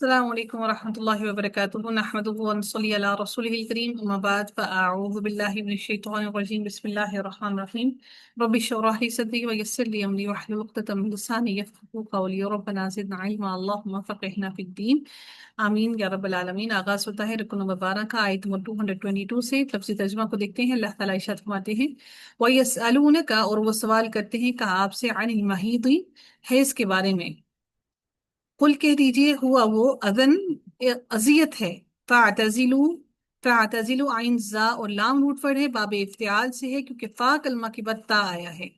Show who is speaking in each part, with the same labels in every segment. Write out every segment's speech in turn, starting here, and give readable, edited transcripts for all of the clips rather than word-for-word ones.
Speaker 1: السلام عليكم ورحمة الله وبركاته. نحمده ونصلي على رسوله الكريم، أما بعد فأعوذ بالله من الشيطان الرجيم. بسم الله الرحمن الرحيم. رب اشرح لي صدري ويسر لي أمري واحلل عقدة من لساني يفقهوا قولي. ربنا زدنا علما اللهم فقهنا في الدين آمین یا رب العالمین۔ آغاز ہوتا ہے رکن نمبر 12 کا، آیت نمبر 222 سے۔ لفظی ترجمہ کو دیکھتے ہیں۔ اللہ تعالیٰ ارشاد فرماتے ہیں وَيَسْأَلُونَكَ، اور وہ سوال کرتے ہیں کہا آپ سے، عن المحیض، حیض کے بارے میں۔ قل کہہ دیجئے ہوا وہ اذن، اذیت ہے۔ فاعتزلوا عین زا، اور لام روٹ ورڈ ہے، باب افتعال سے ہے کیونکہ فا کلمہ کے بعد تا آیا ہے،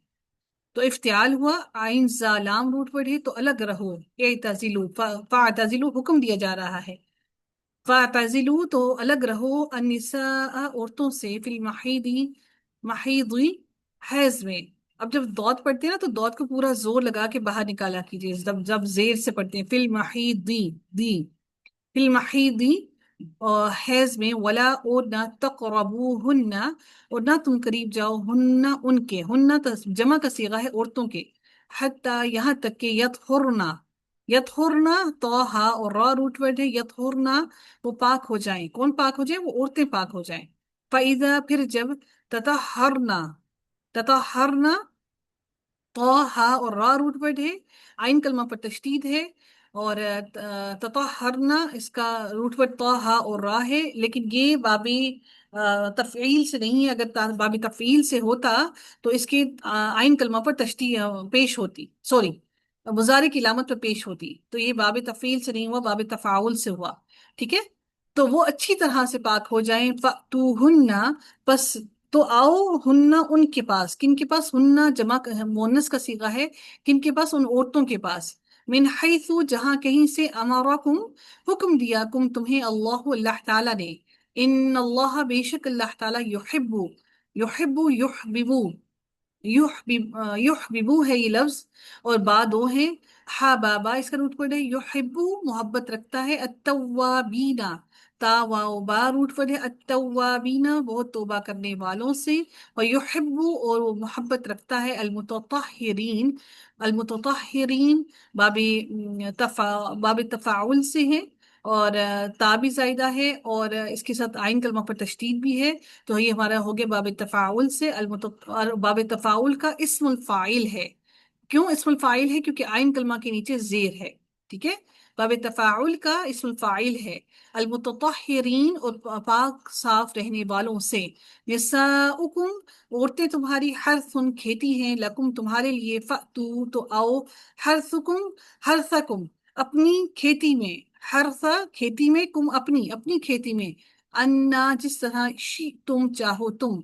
Speaker 1: تو افتعال ہوا۔ عین زا لام روٹ ورڈ ہے تو الگ رہو۔ اعتزلوا، فاعتزلوا حکم دیا جا رہا ہے۔ فاعتزلوا تو الگ رہو، النساء عورتوں سے، فی المحیض حیض میں۔ اب جب دود پڑھتے ہیں نا تو دود کو پورا زور لگا کے باہر نکالا کیجیے، جب زیر سے پڑھتے ہیں، فی المحیض دی، فی المحیض اور حیض میں، ولا اور نہ، تقربوہن اور نہ تم قریب جاؤ، ہن ان کے، ہن جمع کا صیغہ ہے عورتوں کے، حتی یہاں تک کہ یطہرنا، یطہرنا توہا اور را روٹ ورڈ ہے، یطہرنا وہ پاک ہو جائیں۔ کون پاک ہو جائیں؟ وہ عورتیں پاک ہو جائیں۔ فَإِذَا پھر جب، تطہرنا، تطہرنا طہ اور را روٹ ورڈ ہے، عین کلمہ پر تشدید ہے، اور تطہرنا اس کا روٹ ورڈ طہ اور را ہے، لیکن یہ بابی تفعیل سے نہیں ہے۔ اگر بابی تفعیل سے ہوتا تو اس کے عین کلمہ پر تشدید پیش ہوتی، سوری مضارع کی علامت پر پیش ہوتی، تو یہ باب تفعیل سے نہیں ہوا، باب تفاعل سے ہوا، ٹھیک ہے۔ تو وہ اچھی طرح سے پاک ہو جائیں۔ فَأْتُوهُنَّ، پس تو آؤ، ہن ان کے پاس، کن کے پاس؟ ہن جمع مؤنث کا صیغہ ہے، کن کے پاس؟ ان عورتوں کے پاس، من حیث جہاں کہیں سے، امرکم حکم دیا، کم تمہیں، اللہ تعالیٰ نے، ان اللہ بے شک اللہ تعالیٰ، یحبو یحببو ہے یہ لفظ، اور با دو ہیں، ہا بابا اس کا روٹ ورڈ ہے، یحبو محبت رکھتا ہے، التوابین تا واو با روٹ ورڈ ہے، التوابین بہت توبہ کرنے والوں سے، ویحبو اور وہ محبت رکھتا ہے، المتطہرین، المتطہرین باب تفاعل سے ہے، اور تا بھی زائدہ ہے، اور اس کے ساتھ عین کلمہ پر تشدید بھی ہے، تو یہ ہمارا ہو گیا باب تفاعل سے۔ اور باب تفاعل کا اسم الفاعل ہے۔ کیوں اسم الفاعل ہے؟ کیونکہ عین کلمہ کے نیچے زیر ہے، ٹھیک ہے۔ باب تفاعل کا اسم الفاعل ہے، المتطہرین اور پاک صاف رہنے والوں سے، نساؤکم عورتیں تمہاری، حرث کھیتی ہیں، لکم تمہارے لیے، فأتو تو آؤ، حرثکم حرثکم اپنی کھیتی میں، حرث کھیتی میں، کم اپنی کھیتی میں، انا جس طرح، شی تم چاہو تم،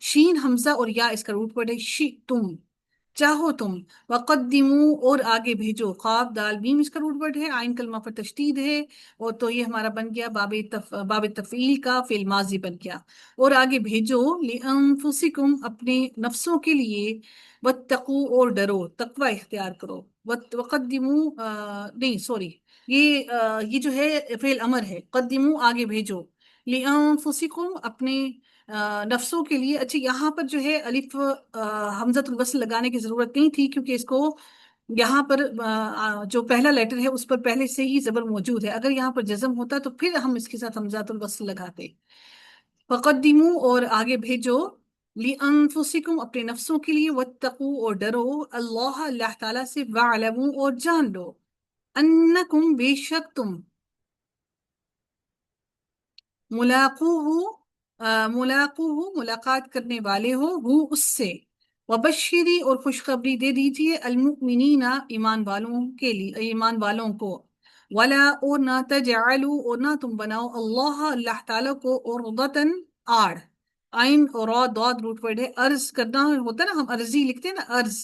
Speaker 1: شین حمزہ اور یا اس کا روٹ ورڈ ہے، شی تم چاہو تم، وقدمو اور آگے بھیجو، قاف دال میم اس کا روٹ ورڈ ہے، عین کلمہ پر تشدید ہے، اور تو یہ ہمارا بن گیا باب تفعیل کا فعل ماضی بن گیا، اور آگے بھیجو، لانفسکم اپنے نفسوں کے لیے، واتقو اور ڈرو، تقوی اختیار کرو، وقدمو نہیں سوری، یہ جو ہے فعل امر ہے، قدمو آگے بھیجو، لانفسکم اپنے نفسوں کے لیے۔ اچھا یہاں پر جو ہے الف حمزۃ الوصل لگانے کی ضرورت نہیں تھی، کیونکہ اس کو یہاں پر جو پہلا لیٹر ہے اس پر پہلے سے ہی زبر موجود ہے، اگر یہاں پر جزم ہوتا تو پھر ہم اس کے ساتھ حمزۃ الوصل لگاتے۔ فقدمو اور آگے بھیجو، لانفسکم اپنے نفسوں کے لیے، واتقو اور ڈرو، اللہ تعالیٰ سے، وعلمو اور جان لو، انکم بے شک تم، ملاقوہ ملاقات کرنے والے ہو اس سے، وبشری اور خوشخبری دے دیجئے، المؤمنین ایمان والوں کے لیے، ایمان والوں کو، ولا اور نہ، تجعلوا اور نہ تم بناؤ، اللہ تعالیٰ کو، عرضتاً آڑ، عین اور را داد روٹ ورڈ ہے، عرض کرنا ہوتا ہے نا، ہم عرضی لکھتے ہیں نا، عرض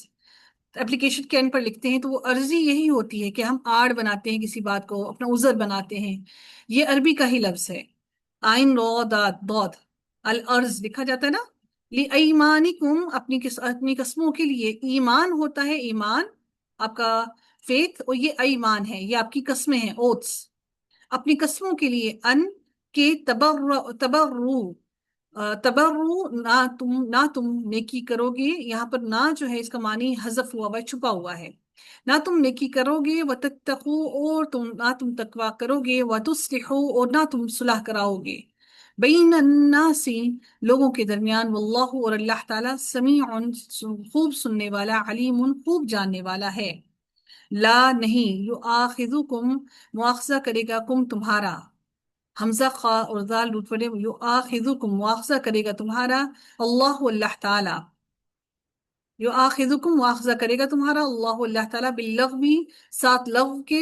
Speaker 1: اپلیکیشن کے اینڈ پر لکھتے ہیں تو وہ عرضی یہی ہوتی ہے کہ ہم آڑ بناتے ہیں کسی بات کو، اپنا عذر بناتے ہیں، یہ عربی کا ہی لفظ ہے، عین رو داد دود، الارض لکھا جاتا ہے نا، لِأَيْمَانِكُمْ اپنی قسموں کے لیے، ایمان ہوتا ہے، ایمان آپ کا فیتھ، اور یہ ایمان ہے، یہ آپ کی قسمیں ہیں، اوتس، اپنی قسموں کے لیے، ان کے تبرو نہ تم نیکی کرو گے، یہاں پر نہ جو ہے اس کا معنی حذف ہوا ہوا ہے، چھپا ہوا ہے، نہ تم نیکی کرو گے، وتتقو اور نہ تم تقوی کرو گے، وتصلحو اور نہ تم صلح کراؤ گے، بین الناس لوگوں کے درمیان، واللہ اور اللہ تعالیٰ سمیع خوب سننے والا، علیم خوب جاننے والا ہے۔ لا نہیں، یؤاخذکم مواخذہ کرے گا، کم تمہارا، حمزہ خا اور ذال روٹ پڑے، یؤاخذکم مواخذہ کرے گا تمہارا، اللہ اللہ تعالیٰ، یؤاخذکم مواخذہ کرے گا تمہارا اللہ اللہ تعالیٰ، باللغو ساتھ لغو کے،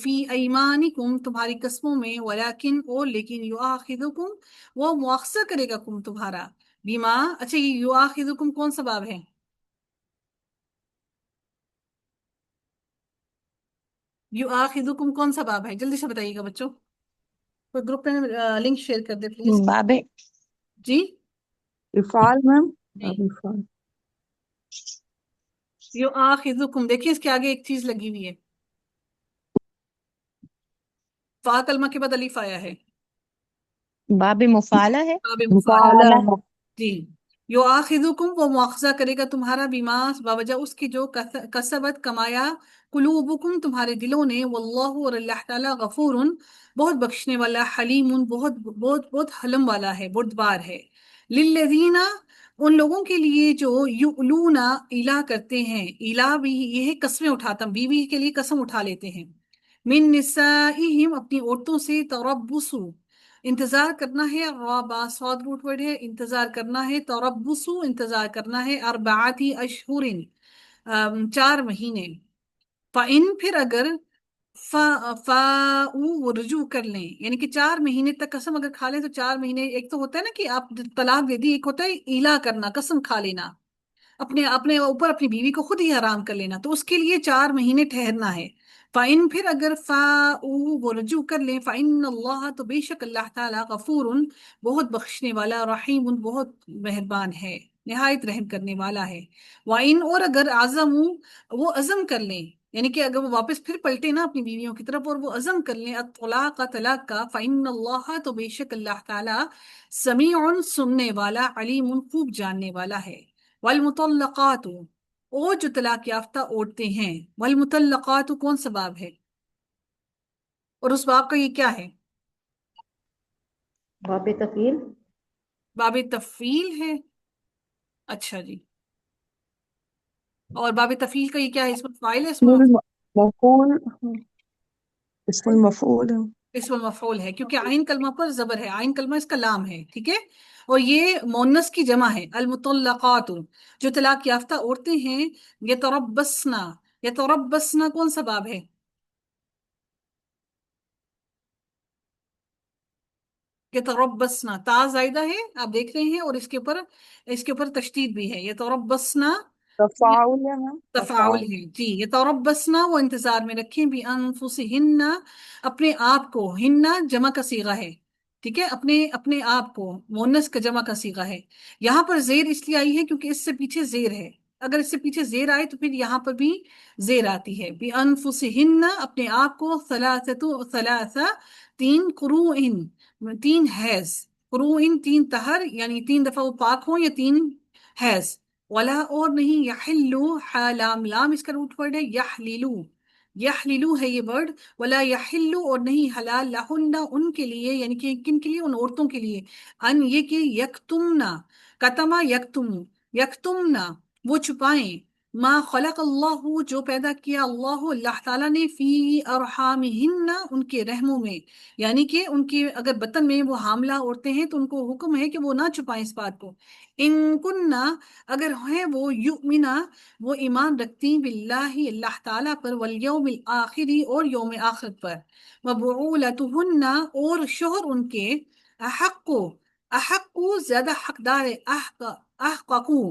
Speaker 1: فی ایمانکم تمہاری قسموں میں، ولیکن اور لیکن، یؤاخذکم وہ مواخذہ کرے گا کم تمہارا، بیما، اچھا یہ یؤاخذکم کون سا باب ہے؟ یؤاخذکم کون سا باب ہے؟ جلدی سے بتائیے گا بچوں، کوئی گروپ میں لنک شیئر کر دے پلیز۔
Speaker 2: باب
Speaker 1: جی
Speaker 2: افعال میم،
Speaker 1: جی،
Speaker 2: باب افعال۔
Speaker 1: یؤاخذکم، دیکھیے اس کے آگے ایک چیز لگی ہوئی ہے، فا کلمہ کے بعد الف آیا ہے،
Speaker 2: باب مفعلہ ہے،
Speaker 1: باب مفعلہ،
Speaker 2: مفعلہ ہے۔
Speaker 1: جی، یؤاخذکم وہ مواخذہ کرے گا تمہارا، بیما باوجہ اس کے جو کسبت کمایا، قلوبکم تمہارے دلوں نے، واللہ اور اللہ تعالیٰ غفور بہت بخشنے والا، حلیم بہت بہت بہت حلم والا ہے، بردبار ہے، للذین ان لوگوں کے لیے جو یؤلون الا کرتے ہیں، الا بھی یہ ہے قسمیں اٹھاتا، بیوی کے لیے قسم اٹھا لیتے ہیں، من نسائہم اپنی عورتوں سے، تربصوا انتظار کرنا ہے، رابع صاد روٹ ورڈ ہے، انتظار کرنا ہے، تربصوا انتظار کرنا ہے، اربعاتی اشہر 4 مہینے، فَإِن پھر اگر فاؤ وہ رجوع کر لیں، یعنی کہ 4 مہینے تک قسم اگر کھا لیں تو 4 مہینے، ایک تو ہوتا ہے نا کہ آپ طلاق دے دی، ایک ہوتا ہے ایلا کرنا، قسم کھا لینا، اپنے اپنے اوپر اپنی بیوی کو خود ہی حرام کر لینا، تو اس کے لیے 4 مہینے ٹھہرنا ہے، فَإِن پھر اگر فاؤ وہ رجوع کر لیں، فَإِنَّ اللَّهَ تو بے شک اللہ تعالیٰ غفور بہت بخشنے والا، رحیم بہت مہربان ہے، نہایت رحم کرنے والا ہے، وَإِن اور اگر عزموا وہ عزم کر لیں، یعنی کہ اگر وہ واپس پھر پلٹے نا اپنی بیویوں کی طرف اور وہ عزم کر لیں الطلاق طلاق کا، فَإِنَّ اللَّهَ تو بے شک اللہ تعالیٰ سمیع سننے والا، علیم خوب جاننے والا ہے، والمطلقات اور جو طلاق یافتہ عورتیں ہیں، والمطلقات کون سا باب ہے اور اس باب کا یہ کیا ہے؟
Speaker 2: باب تفعیل،
Speaker 1: باب تفعیل ہے، اچھا جی، اور باب تفعیل کا یہ کیا ہے؟ اسم فاعل ہے،
Speaker 2: اسم المفعول، اسم المفعول ہے۔
Speaker 1: اسم المفعول ہے، کیونکہ عین کلمہ پر زبر ہے، عین کلمہ اس کا لام ہے، ٹھیک ہے، اور یہ مؤنث کی جمع ہے، المطلقات جو طلاق یافتہ عورتیں ہیں، یتربصنا، یتربصنا کون سا باب ہے؟ یتربصنا تا زائدہ ہے، آپ دیکھ رہے ہیں، اور اس کے اوپر تشدید بھی ہے، یتربصنا
Speaker 2: تفاعل ہے میم،
Speaker 1: تفاعل
Speaker 2: تفاعل۔
Speaker 1: ہے، جی، یتربصنا وہ انتظار میں رکھیں، بھی انفسہن اپنے آپ کو، ہننا جمع کا صیغہ ہے، ٹھیک ہے، اپنے اپنے آپ کو، مؤنث کا جمع کا صیغہ ہے، یہاں پر زیر اس لیے آئی ہے کیونکہ اس سے پیچھے زیر ہے، اگر اس سے پیچھے زیر آئے تو پھر یہاں پر بھی زیر آتی ہے، بھی انفسہن اپنے آپ کو، ثلاثہ 3 قروء 3 حیض، قروء 3 طہر، یعنی 3 دفعہ وہ پاک ہوں یا 3 حیض، ولا اور نہیں، یحلو لام لام اس کا روٹ ورڈ ہے، یحللو، یحللو ہے یہ ورڈ، ولا یحلو اور نہیں حلال، لہن ان کے لیے، یعنی کہ کن کے لیے؟ ان عورتوں کے لیے، ان یہ کہ یکتمنا، کتما یکتم، یکتمنا وہ چھپائیں، ما خلق اللہ جو پیدا کیا اللہ اللہ تعالیٰ نے، فی ارحامہن ان کے رحموں میں، یعنی کہ ان کی اگر بطن میں وہ حاملہ عورتیں ہیں تو ان کو حکم ہے کہ وہ نہ چھپائیں اس بات کو، ان کننا اگر ہیں وہ، یؤمنا وہ ایمان رکھتی، باللہ اللہ تعالیٰ پر، والیوم الآخری اور یوم آخرت پر، وبعولتہن اور شوہر ان کے، احق احق زیادہ حقدار ہے، احققو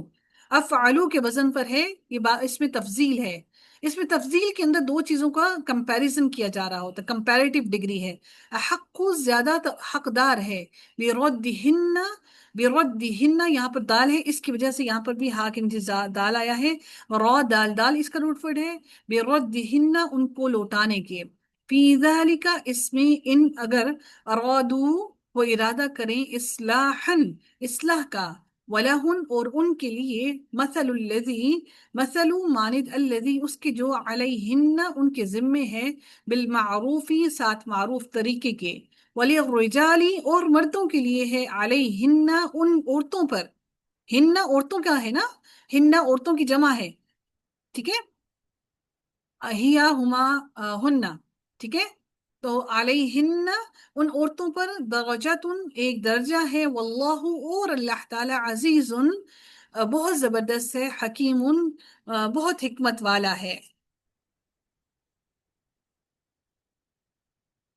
Speaker 1: افعلو کے وزن پر ہے، یہ اس میں تفضیل ہے، اس میں تفضیل کے اندر 2 چیزوں کا کمپیریزن کیا جا رہا ہوتا ہے، کمپیریٹیو ڈگری ہے، احق زیادہ حقدار ہے، بردہن بردہن یہاں پر دال ہے، اس کی وجہ سے یہاں پر بھی ہا کے نیچے دال آیا ہے، را دال دال اس کا روٹ ورڈ ہے، بردہن ان کو لوٹانے کے، فی ذالک اس میں، ان اگر ارادو وہ ارادہ کریں، اصلاحا اصلاح کا، وَلَهُنْ اور ان کے لیے مثل الذی مثل مانند الذی اس کے جو علیہن ان کے ذمے ہے بالمعروفی ساتھ معروف طریقے کے وَلِلرِّجَالِ اور مردوں کے لیے ہے علیہن ان عورتوں پر ہن عورتوں کا ہے نا ہن عورتوں کی جمع ہے ٹھیک ہے ہیا ہما ہننا ٹھیک ہے تو علیہن ان عورتوں پر درجاتن ایک درجہ ہے واللہ اور اللہ تعالی عزیز بہت زبردست ہے حکیم بہت حکمت والا ہے